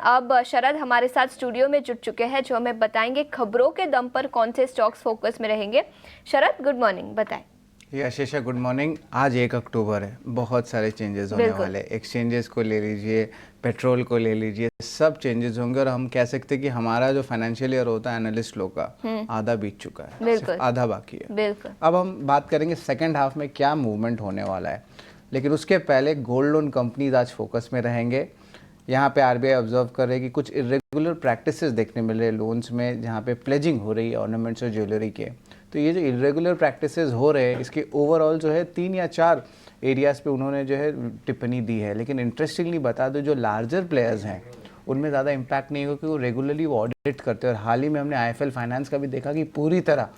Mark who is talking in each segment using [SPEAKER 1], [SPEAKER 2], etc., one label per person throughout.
[SPEAKER 1] अब शरद हमारे साथ स्टूडियो में जुड़ चुके हैं, जो हमें बताएंगे खबरों के दम पर कौन से स्टॉक्स फोकस में रहेंगे। शरद, गुड मॉर्निंग, बताएं।
[SPEAKER 2] ये आशीषा, गुड मॉर्निंग। आज 1 अक्टूबर है, बहुत सारे चेंजेस होने वाले। एक्सचेंजेस को ले लीजिए, पेट्रोल को ले लीजिए, सब चेंजेस होंगे और हम कह सकते हैं कि हमारा जो फाइनेंशियल ईयर होता है एनालिस्ट लोग का, आधा बीत चुका है, सिर्फ आधा बाकी है।
[SPEAKER 1] बिल्कुल।
[SPEAKER 2] अब हम बात करेंगे सेकेंड हाफ में क्या मूवमेंट होने वाला है, लेकिन उसके पहले गोल्ड लोन कंपनीज आज फोकस में रहेंगे। यहाँ पे आरबीआई ऑब्जर्व कर रहे हैं कि कुछ इरेगुलर प्रैक्टिसेस देखने मिल रहे हैं लोन्स में, जहाँ पे प्लेजिंग हो रही है ऑर्नामेंट्स और ज्वेलरी के। तो ये जो इरेगुलर प्रैक्टिसेस हो रहे हैं, इसके ओवरऑल जो है 3 या 4 एरियाज़ पे उन्होंने जो है टिप्पणी दी है। लेकिन इंटरेस्टिंगली बता दो, जो लार्जर प्लेयर्स हैं उनमें ज़्यादा इम्पैक्ट नहीं होगा, क्योंकि वो रेगुलरली वो ऑडिट करते हैं। और हाल ही में हमने आईएफएल फाइनेंस का भी देखा कि पूरी तरह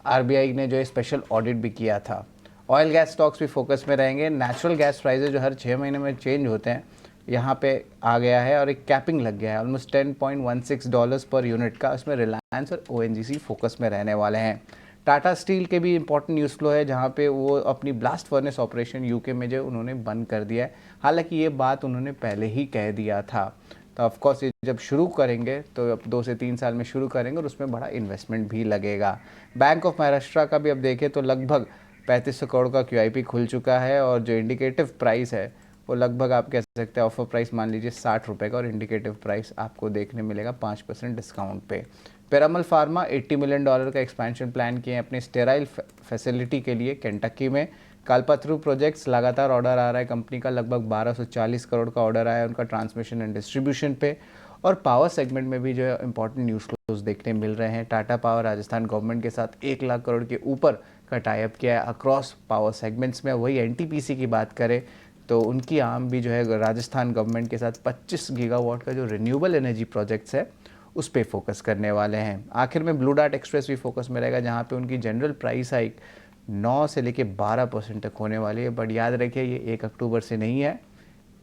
[SPEAKER 2] आरबीआई ने जो है स्पेशल ऑडिट भी किया था। ऑयल गैस स्टॉक्स भी फोकस में रहेंगे। नेचुरल गैस प्राइजेज जो हर 6 महीने में चेंज होते हैं, यहाँ पे आ गया है और एक कैपिंग लग गया है ऑलमोस्ट $10.16 पर यूनिट का। इसमें रिलायंस और ओएनजीसी फोकस में रहने वाले हैं। टाटा स्टील के भी इंपॉर्टेंट न्यूज़ फ्लो है, जहाँ पे वो अपनी ब्लास्ट फर्नेस ऑपरेशन यूके में जो उन्होंने बंद कर दिया है। हालांकि ये बात उन्होंने पहले ही कह दिया था। तो ऑफकोर्स ये जब शुरू करेंगे तो अब 2 से 3 साल में शुरू करेंगे और उसमें बड़ा इन्वेस्टमेंट भी लगेगा। बैंक ऑफ महाराष्ट्र का भी अब देखें तो लगभग 3500 करोड़ का QIP खुल चुका है और जो इंडिकेटिव प्राइस है वो लगभग आप कह सकते हैं ऑफर प्राइस मान लीजिए 60 रुपये का, और इंडिकेटिव प्राइस आपको देखने मिलेगा 5% डिस्काउंट पे। पिरामल फार्मा $80 मिलियन का एक्सपेंशन प्लान किए हैं अपने स्टेराइल फैसिलिटी के लिए केंटकी में। कालपत्रु प्रोजेक्ट्स लगातार ऑर्डर आ रहा है कंपनी का, लगभग 1240 करोड़ का ऑर्डर आया है उनका ट्रांसमिशन एंड डिस्ट्रीब्यूशन पे। और पावर सेगमेंट में भी जो है इंपॉर्टेंट न्यूज़ फ्लोज देखने मिल रहे हैं। टाटा पावर राजस्थान गवर्नमेंट के साथ 1 लाख करोड़ के ऊपर का टाइप किया है अक्रॉस पावर सेगमेंट्स में। वही एनटीपीसी की बात करें तो उनकी आर्म भी जो है राजस्थान गवर्नमेंट के साथ 25 गीगावाट का जो रिन्यूएबल एनर्जी प्रोजेक्ट्स है उस पर फोकस करने वाले हैं। आखिर में ब्लू डार्ट एक्सप्रेस भी फोकस में रहेगा, जहाँ पे उनकी जनरल प्राइस हाइक 9 से लेके 12% तक होने वाली है। बट याद रखिए ये 1 अक्टूबर से नहीं है,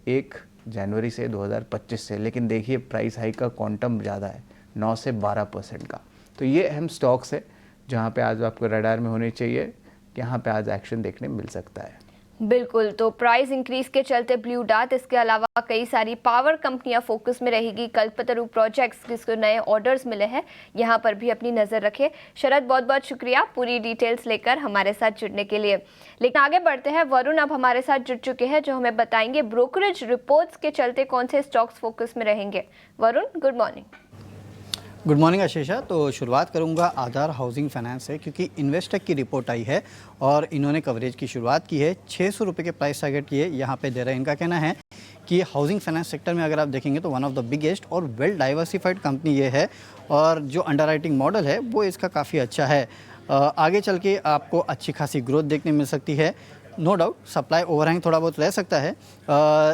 [SPEAKER 2] 1 जनवरी से 2025 से। लेकिन देखिए प्राइस हाइक का क्वांटम ज़्यादा है, 9 से 12% का। तो ये अहम स्टॉक्स है जहाँ पे आज आपको रडार में होने चाहिए, यहाँ पे आज एक्शन देखने मिल सकता है।
[SPEAKER 1] बिल्कुल, तो प्राइस इंक्रीज के चलते ब्लू डार्ट, इसके अलावा कई सारी पावर कंपनियां फोकस में रहेगी। कल्पतरु प्रोजेक्ट्स जिसको नए ऑर्डर्स मिले हैं, यहां पर भी अपनी नज़र रखें। शरद, बहुत बहुत शुक्रिया पूरी डिटेल्स लेकर हमारे साथ जुड़ने के लिए। लेकिन आगे बढ़ते हैं, वरुण अब हमारे साथ जुड़ चुके हैं, जो हमें बताएंगे ब्रोकरेज रिपोर्ट्स के चलते कौन से स्टॉक्स फोकस में रहेंगे। Varun, good morning.
[SPEAKER 3] Good morning Ashisha. तो शुरुआत करूंगा आधार हाउसिंग फाइनेंस से, क्योंकि इन्वेस्टेक की रिपोर्ट आई है और इन्होंने कवरेज की शुरुआत की है। 600 रुपये के प्राइस टारगेट ये यहाँ पे दे रहे हैं। इनका कहना है कि हाउसिंग फाइनेंस सेक्टर में अगर आप देखेंगे तो वन ऑफ द बिगेस्ट और वेल डाइवर्सिफाइड कंपनी ये है, और जो अंडरराइटिंग मॉडल है वो इसका काफ़ी अच्छा है। आगे चल के आपको अच्छी खासी ग्रोथ देखने मिल सकती है। नो डाउट सप्लाई ओवरहैंग थोड़ा बहुत रह सकता है,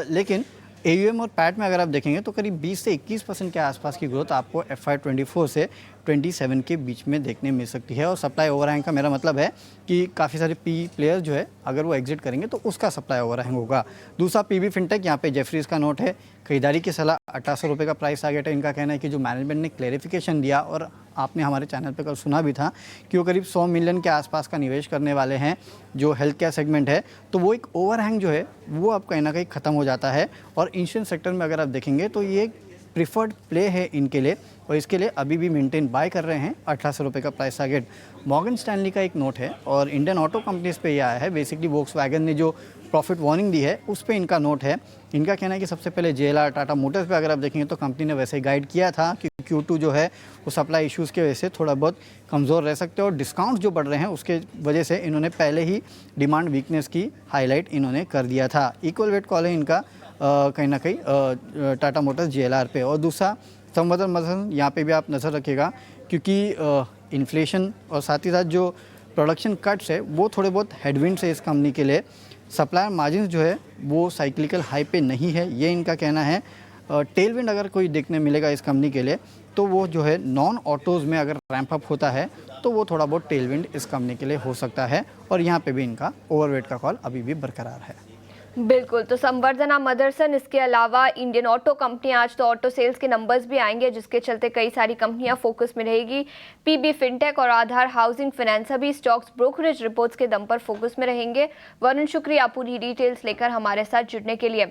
[SPEAKER 3] लेकिन AUM और पैट में अगर आप देखेंगे तो करीब 20 से 21% के आसपास की ग्रोथ आपको FY24 से 27 के बीच में देखने मिल सकती है। और सप्लाई ओवरहैंग का मेरा मतलब है कि काफ़ी सारे PE प्लेयर्स जो है अगर वो एग्जिट करेंगे तो उसका सप्लाई ओवरहैंग होगा। दूसरा PB फिनटेक, यहाँ पे जेफरीज का नोट है। खरीदारी की सलाह 1800 रुपये का प्राइस टारगेट है। इनका कहना है कि जो मैनेजमेंट ने क्लेरिफिकेशन दिया, और आपने हमारे चैनल पे कल सुना भी था कि वो करीब 100 मिलियन के आसपास का निवेश करने वाले हैं जो हेल्थ केयर सेगमेंट है, तो वो एक ओवरहैंग जो है वो अब कहीं ना कहीं ख़त्म हो जाता है। और इंश्योरेंस सेक्टर में अगर आप देखेंगे तो ये प्रिफर्ड प्ले है इनके लिए, और इसके लिए अभी भी मेंटेन बाय कर रहे हैं 1800 रुपये का प्राइस टारगेट। मॉर्गन स्टैनली का एक नोट है और इंडियन ऑटो कंपनीज पे ये आया है। बेसिकली वोक्सवैगन ने जो प्रॉफिट वार्निंग दी है उस पे इनका नोट है। इनका कहना है कि सबसे पहले JLR टाटा मोटर्स पे अगर आप देखेंगे तो कंपनी ने वैसे ही गाइड किया था कि Q2 जो है वो सप्लाई इश्यूज़ की वजह से थोड़ा बहुत कमज़ोर रह सकते हैं, और डिस्काउंट्स जो बढ़ रहे हैं उसके वजह से इन्होंने पहले ही डिमांड वीकनेस की हाईलाइट इन्होंने कर दिया था। इक्वल वेट कॉल है इनका कहीं ना कहीं टाटा मोटर्स JLR पे। और दूसरा संवर्धन मदन, यहाँ पे भी आप नज़र रखिएगा, क्योंकि इन्फ्लेशन और साथ ही साथ जो प्रोडक्शन कट्स है वो थोड़े बहुत हेडविंड है इस कंपनी के लिए। सप्लायर मार्जिन जो है वो साइक्लिकल हाई पे नहीं है, ये इनका कहना है। टेलविंड अगर कोई देखने मिलेगा इस कंपनी के लिए तो वो जो है नॉन ऑटोज़ में अगर रैंप अप होता है तो वो थोड़ा बहुत टेलविंड इस कंपनी के लिए हो सकता है। और यहाँ पे भी इनका ओवरवेट का कॉल अभी भी बरकरार है।
[SPEAKER 1] बिल्कुल, तो संवर्धना मदरसन, इसके अलावा इंडियन ऑटो कंपनी, आज तो ऑटो सेल्स के नंबर्स भी आएंगे जिसके चलते कई सारी कंपनियां फोकस में रहेगी। PB फिनटेक और आधार हाउसिंग फाइनेंस भी स्टॉक्स ब्रोकरेज रिपोर्ट्स के दम पर फोकस में रहेंगे। वरुण, शुक्रिया पूरी डिटेल्स लेकर हमारे साथ जुड़ने के लिए।